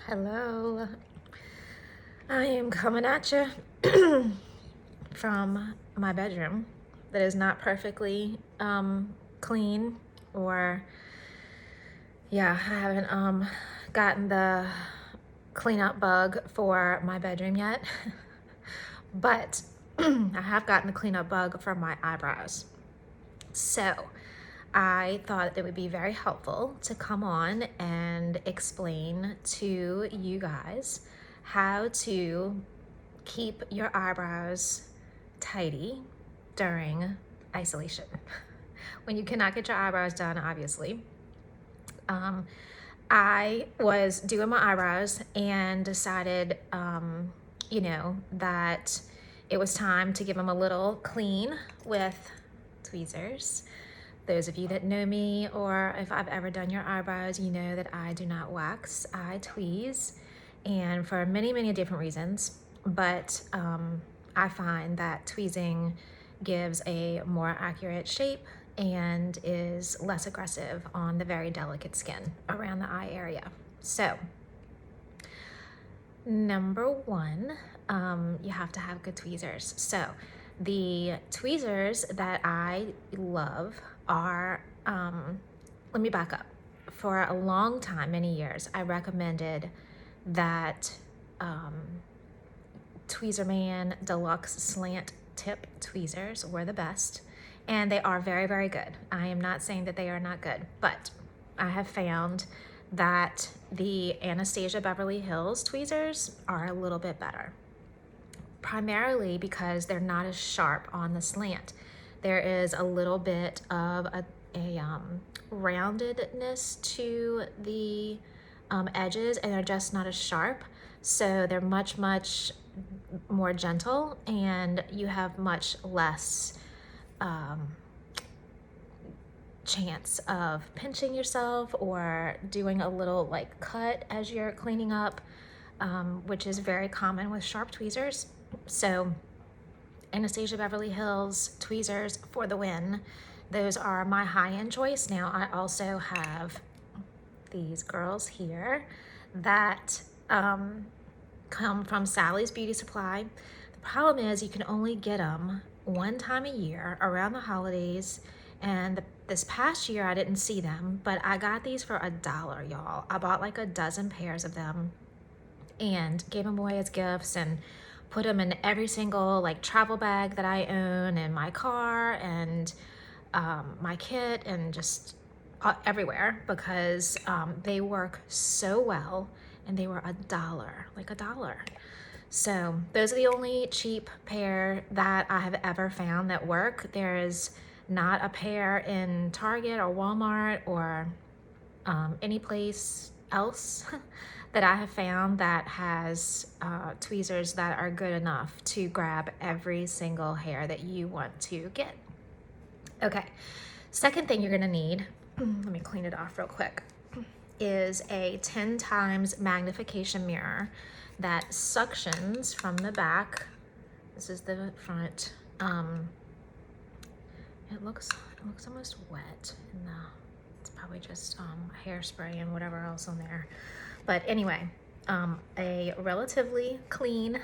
Hello, I am coming at you from my bedroom that is not perfectly clean, or yeah, I haven't gotten the cleanup bug for my bedroom yet, but I have gotten the cleanup bug for my eyebrows. So I thought it would be very helpful to come on and explain to you guys how to keep your eyebrows tidy during isolation. When you cannot get your eyebrows done, obviously. I was doing my eyebrows and decided, that it was time to give them a little clean with tweezers. Those of you that know me, or if I've ever done your eyebrows, you know that I do not wax, I tweeze, and for many, many different reasons. But I find that tweezing gives a more accurate shape and is less aggressive on the very delicate skin around the eye area. So, number one, you have to have good tweezers. So, the tweezers that I love are, let me back up. For a long time, many years, I recommended that Tweezerman Deluxe Slant Tip tweezers were the best, and they are very, very good. I am not saying that they are not good, but I have found that the Anastasia Beverly Hills tweezers are a little bit better, primarily because they're not as sharp on the slant. There is a little bit of a roundedness to the edges, and they're just not as sharp. So they're much, much more gentle, and you have much less chance of pinching yourself or doing a little like cut as you're cleaning up, which is very common with sharp tweezers. So Anastasia Beverly Hills tweezers for the win. Those are my high-end choice. Now I also have these girls here that come from Sally's Beauty Supply. The problem is you can only get them one time a year around the holidays, and this past year I didn't see them, but I got these for $1, y'all. I bought like a dozen pairs of them and gave them away as gifts and put them in every single like travel bag that I own, and my car, and my kit, and just everywhere, because they work so well, and they were $1, like $1. So those are the only cheap pair that I have ever found that work. There is not a pair in Target or Walmart or any place else that I have found that has tweezers that are good enough to grab every single hair that you want to get. Okay, second thing you're gonna need, let me clean it off real quick, is a 10 times magnification mirror that suctions from the back. This is the front. It looks almost wet, and it's probably just hairspray and whatever else on there. But anyway, a relatively clean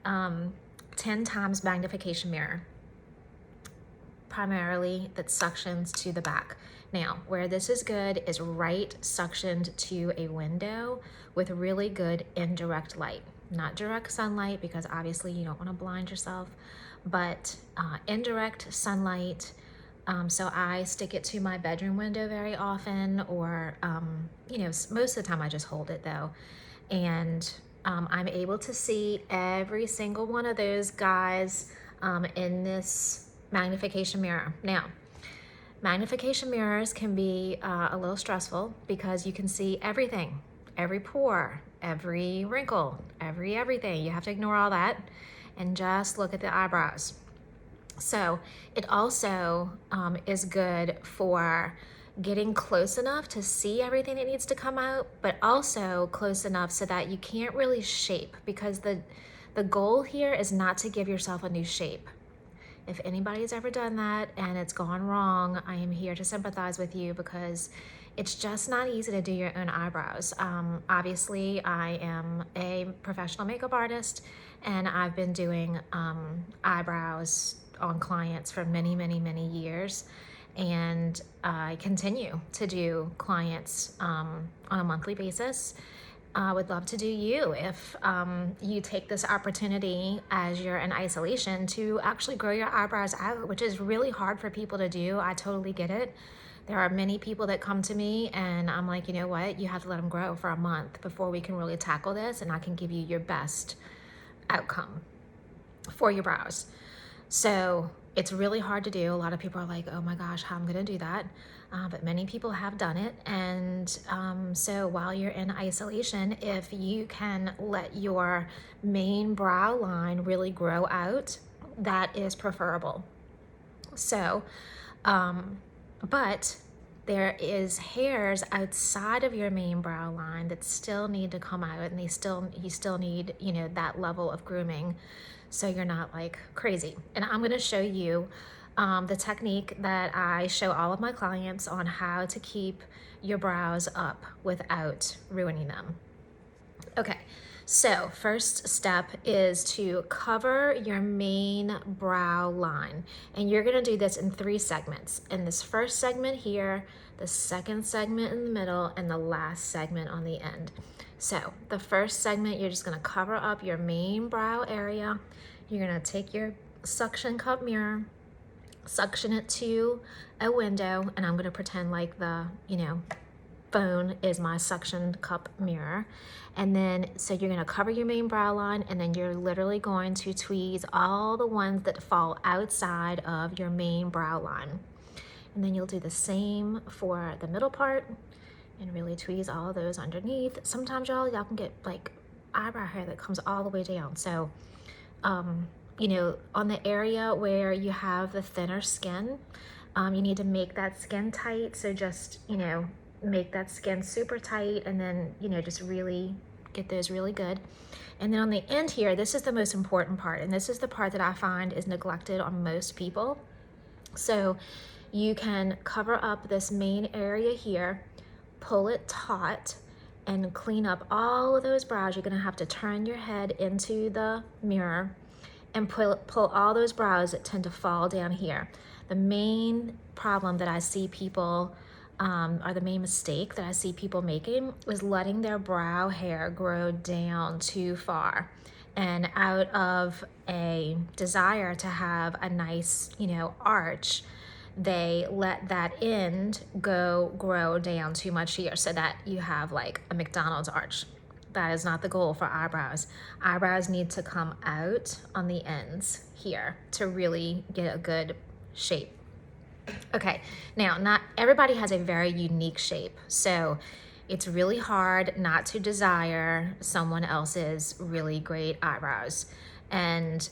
10 times magnification mirror, primarily that suctions to the back. Now, where this is good is right suctioned to a window with really good indirect light. Not direct sunlight, because obviously you don't want to blind yourself, but indirect sunlight. So I stick it to my bedroom window very often, or, most of the time I just hold it though. And I'm able to see every single one of those guys in this magnification mirror. Now, magnification mirrors can be a little stressful because you can see everything, every pore, every wrinkle, everything. You have to ignore all that and just look at the eyebrows. So it also is good for getting close enough to see everything that needs to come out, but also close enough so that you can't really shape, because the goal here is not to give yourself a new shape. If anybody's ever done that and it's gone wrong, I am here to sympathize with you, because It's just not easy to do your own eyebrows. Obviously, I am a professional makeup artist, and I've been doing eyebrows on clients for many, many, many years. And I continue to do clients on a monthly basis. I would love to do you if you take this opportunity as you're in isolation to actually grow your eyebrows out, which is really hard for people to do. I totally get it. There are many people that come to me and I'm like, you know what? You have to let them grow for a month before we can really tackle this, and I can give you your best outcome for your brows. So it's really hard to do. A lot of people are like, oh my gosh, how am I going to do that? But many people have done it. And so while you're in isolation, if you can let your main brow line really grow out, that is preferable. So, but there is hairs outside of your main brow line that still need to come out, and you still need, you know, that level of grooming, so you're not like crazy. And I'm going to show you the technique that I show all of my clients on how to keep your brows up without ruining them. Okay, so first step is to cover your main brow line. And you're gonna do this in 3 segments. In this first segment here, the second segment in the middle, and the last segment on the end. So the first segment, you're just gonna cover up your main brow area. You're gonna take your suction cup mirror, suction it to a window, and I'm gonna pretend like the, you know, phone is my suction cup mirror. And then, so you're gonna cover your main brow line, and then you're literally going to tweeze all the ones that fall outside of your main brow line. And then you'll do the same for the middle part and really tweeze all of those underneath. Sometimes y'all can get like eyebrow hair that comes all the way down. So, you know, on the area where you have the thinner skin, you need to make that skin tight. So just, you know, make that skin super tight, and then, you know, just really get those really good. And then on the end here, this is the most important part, and this is the part that I find is neglected on most people. So you can cover up this main area here, pull it taut, and clean up all of those brows. You're gonna have to turn your head into the mirror and pull all those brows that tend to fall down here. The main problem that I see people or the main mistake that I see people making is letting their brow hair grow down too far. And out of a desire to have a nice, you know, arch, they let that end grow down too much here, so that you have like a McDonald's arch. That is not the goal for eyebrows. Eyebrows need to come out on the ends here to really get a good shape. Okay, now not everybody has a very unique shape, so it's really hard not to desire someone else's really great eyebrows. And,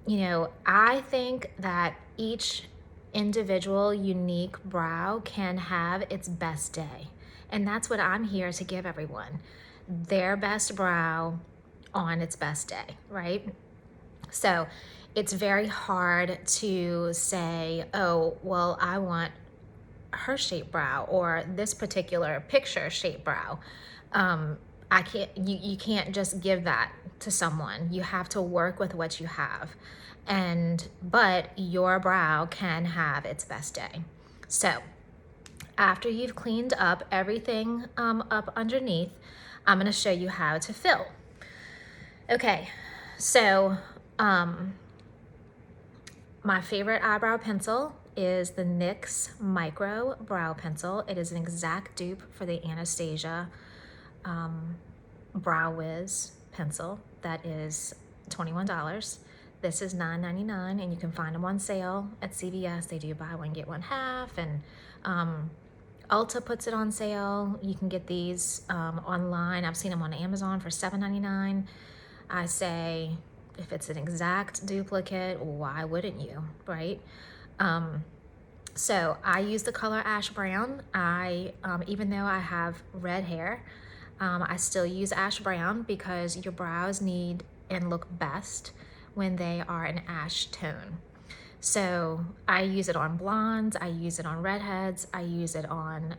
you know, I think that each individual unique brow can have its best day. And that's what I'm here to give everyone. Their best brow on its best day, right? So it's very hard to say, oh, well, I want her shaped brow or this particular picture shaped brow. I can't, you can't just give that to someone. You have to work with what you have. But your brow can have its best day. So after you've cleaned up everything up underneath, I'm gonna show you how to fill. Okay, so my favorite eyebrow pencil is the NYX Micro Brow Pencil. It is an exact dupe for the Anastasia Brow Wiz pencil. That is $21. This is $9.99, and you can find them on sale at CVS. They do buy one, get one half, and Ulta puts it on sale. You can get these online. I've seen them on Amazon for $7.99. I say, if it's an exact duplicate, why wouldn't you, right? So I use the color ash brown. Even though I have red hair, I still use ash brown because your brows need and look best when they are an ash tone. So I use it on blondes, I use it on redheads, I use it on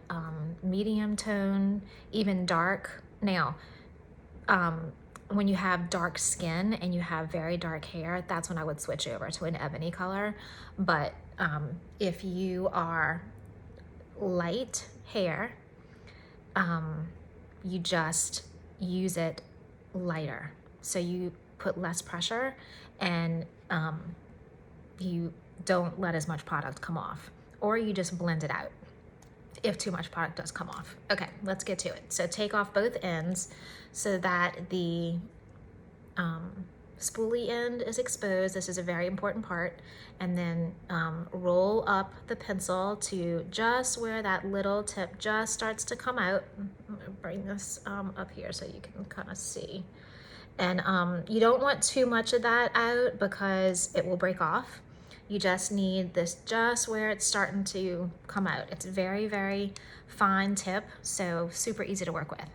medium tone, even dark. Now, when you have dark skin and you have very dark hair, that's when I would switch over to an ebony color. But if you are light hair, you just use it lighter. So you put less pressure and you don't let as much product come off, or you just blend it out if too much product does come off. Okay, let's get to it. So take off both ends so that the spoolie end is exposed. This is a very important part. And then roll up the pencil to just where that little tip just starts to come out. I'm gonna bring this up here so you can kind of see. And you don't want too much of that out because it will break off. You just need this just where it's starting to come out. It's very, very fine tip, so super easy to work with.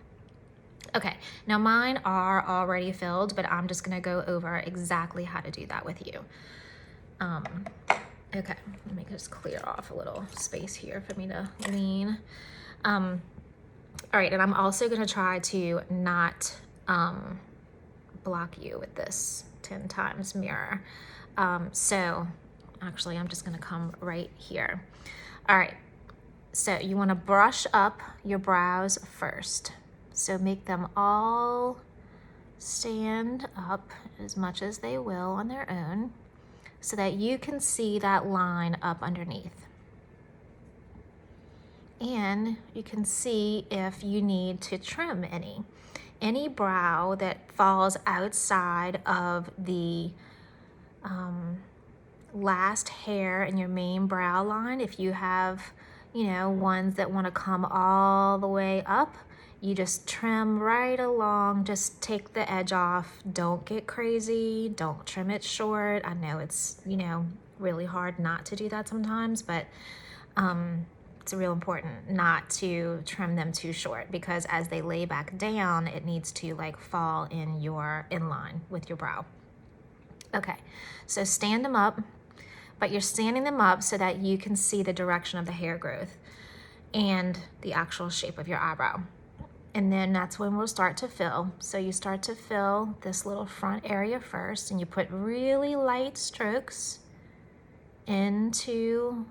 Okay, now mine are already filled, but I'm just gonna go over exactly how to do that with you. Okay, let me just clear off a little space here for me to lean. All right, and I'm also gonna try to not block you with this 10 times mirror. So actually, I'm just gonna come right here. All right, so you wanna brush up your brows first. So make them all stand up as much as they will on their own so that you can see that line up underneath. And you can see if you need to trim any brow that falls outside of the last hair in your main brow line. If you have, you know, ones that want to come all the way up, you just trim right along, just take the edge off. Don't get crazy, don't trim it short. I know it's, you know, really hard not to do that sometimes, but it's real important not to trim them too short because as they lay back down, it needs to like fall in line with your brow. Okay, so stand them up, but you're standing them up so that you can see the direction of the hair growth and the actual shape of your eyebrow. And then that's when we'll start to fill. So you start to fill this little front area first, and you put really light strokes into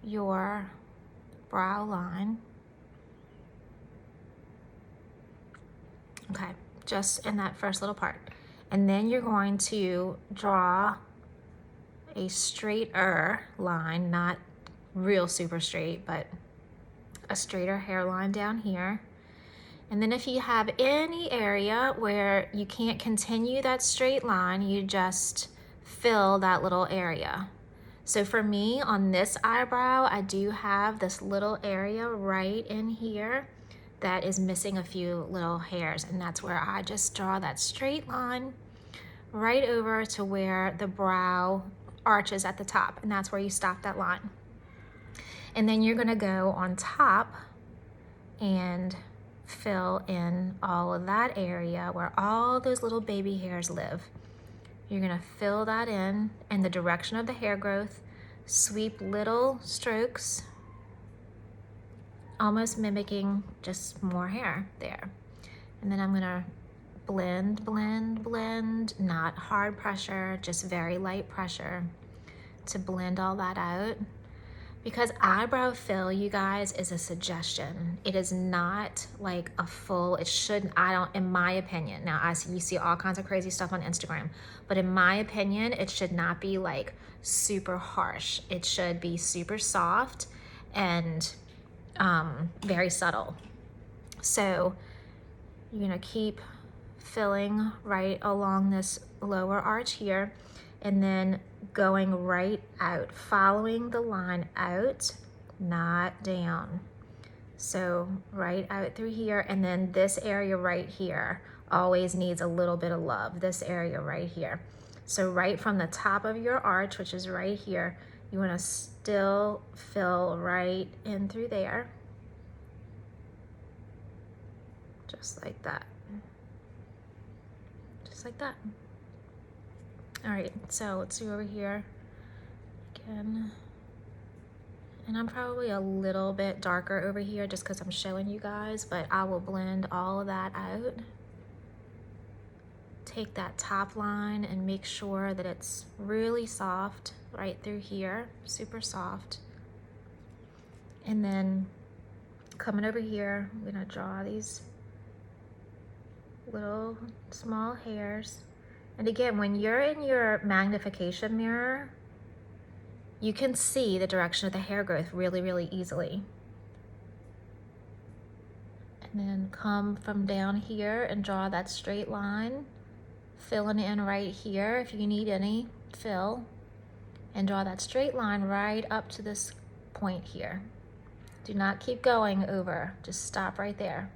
your brow line. Okay, just in that first little part. And then you're going to draw a straighter line, not real super straight, but a straighter hairline down here. And then if you have any area where you can't continue that straight line, you just fill that little area. So for me, on this eyebrow, I do have this little area right in here that is missing a few little hairs, and that's where I just draw that straight line right over to where the brow arches at the top, and that's where you stop that line. And then you're gonna go on top and fill in all of that area where all those little baby hairs live. You're gonna fill that in the direction of the hair growth, sweep little strokes, almost mimicking just more hair there. And then I'm gonna blend, blend, blend, not hard pressure, just very light pressure to blend all that out. Because eyebrow fill, you guys, is a suggestion. It is not like a full, it shouldn't, in my opinion, now you see all kinds of crazy stuff on Instagram, but in my opinion, it should not be like super harsh. It should be super soft and very subtle. So you're gonna keep filling right along this lower arch here, and then going right out, following the line out, not down. So right out through here, and then this area right here always needs a little bit of love, this area right here. So right from the top of your arch, which is right here, you wanna still fill right in through there. Just like that. Just like that. All right, so let's see over here. And I'm probably a little bit darker over here just because I'm showing you guys, but I will blend all of that out. Take that top line and make sure that it's really soft right through here, super soft. And then coming over here, I'm gonna draw these little small hairs. And again, when you're in your magnification mirror, you can see the direction of the hair growth really, really easily. And then come from down here and draw that straight line, filling in right here if you need any fill, and draw that straight line right up to this point here. Do not keep going over, just stop right there.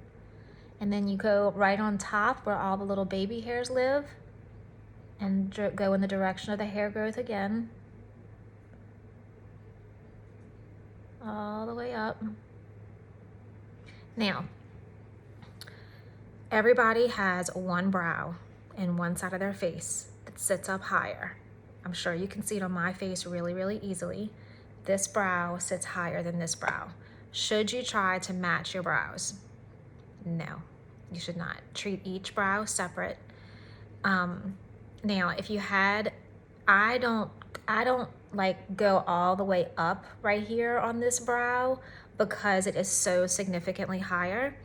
And then you go right on top where all the little baby hairs live and go in the direction of the hair growth again. All the way up. Now, everybody has one brow in one side of their face that sits up higher. I'm sure you can see it on my face really, really easily. This brow sits higher than this brow. Should you try to match your brows? No, you should not. Treat each brow separate. Now, if you had, I don't like go all the way up right here on this brow because it is so significantly higher.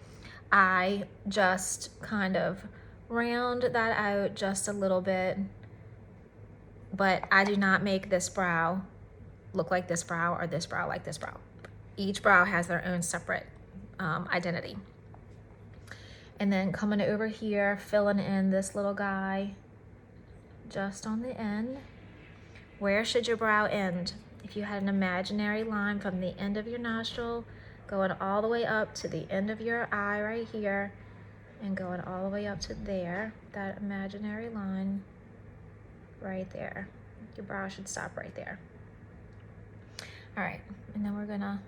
I just kind of round that out just a little bit, but I do not make this brow look like this brow or this brow like this brow. Each brow has their own separate identity. And then coming over here, filling in this little guy just on the end. Where should your brow end? If you had an imaginary line from the end of your nostril going all the way up to the end of your eye right here and going all the way up to there, that imaginary line right there. Your brow should stop right there. All right, and then we're gonna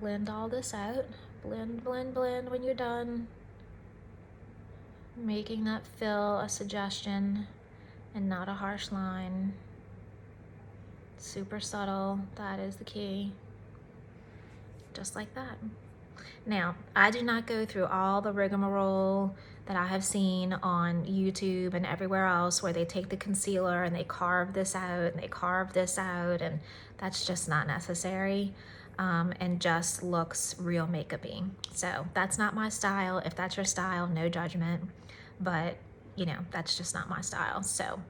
blend all this out. Blend, blend, blend when you're done. Making that fill a suggestion and not a harsh line. Super subtle, that is the key. Just like that. Now, I do not go through all the rigmarole that I have seen on YouTube and everywhere else where they take the concealer and they carve this out and they carve this out, and that's just not necessary and just looks real makeup-y. So that's not my style. If that's your style, no judgment, but you know, that's just not my style. So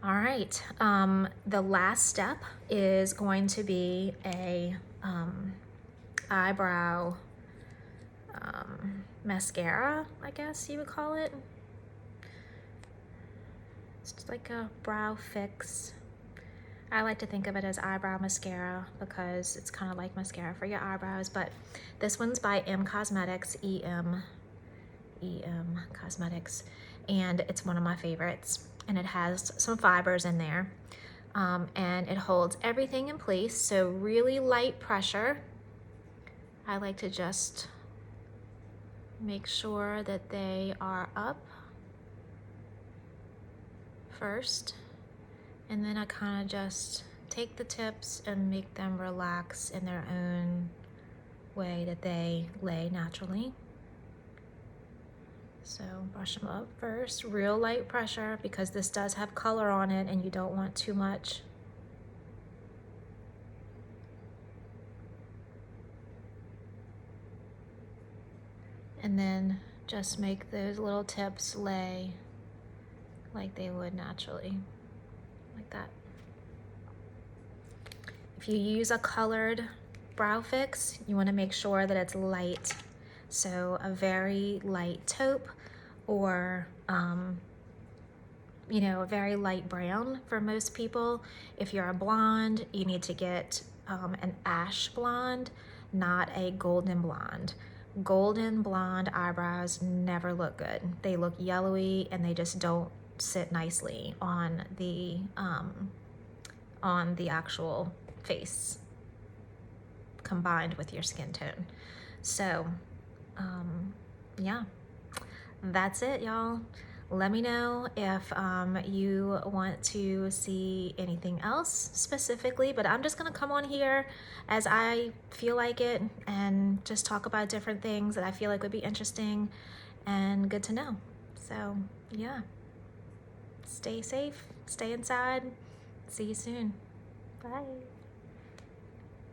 all right, the last step is going to be a eyebrow mascara, I guess you would call it. It's just like a brow fix. I like to think of it as eyebrow mascara because it's kind of like mascara for your eyebrows, but this one's by M Cosmetics, EM Cosmetics, and it's one of my favorites. And it has some fibers in there, and it holds everything in place, so really light pressure. I like to just make sure that they are up first, and then I kind of just take the tips and make them relax in their own way that they lay naturally. So brush them up first, real light pressure, because this does have color on it and you don't want too much. And then just make those little tips lay like they would naturally, like that. If you use a colored brow fix, you want to make sure that it's light. So a very light taupe, or you know, a very light brown for most people. If you're a blonde, you need to get an ash blonde, not a golden blonde. Golden blonde eyebrows never look good. They look yellowy and they just don't sit nicely on the actual face combined with your skin tone. So yeah, that's it, y'all. Let me know if you want to see anything else specifically, but I'm just gonna come on here as I feel like it and just talk about different things that I feel like would be interesting and good to know. So yeah, stay safe, stay inside. See you soon. Bye.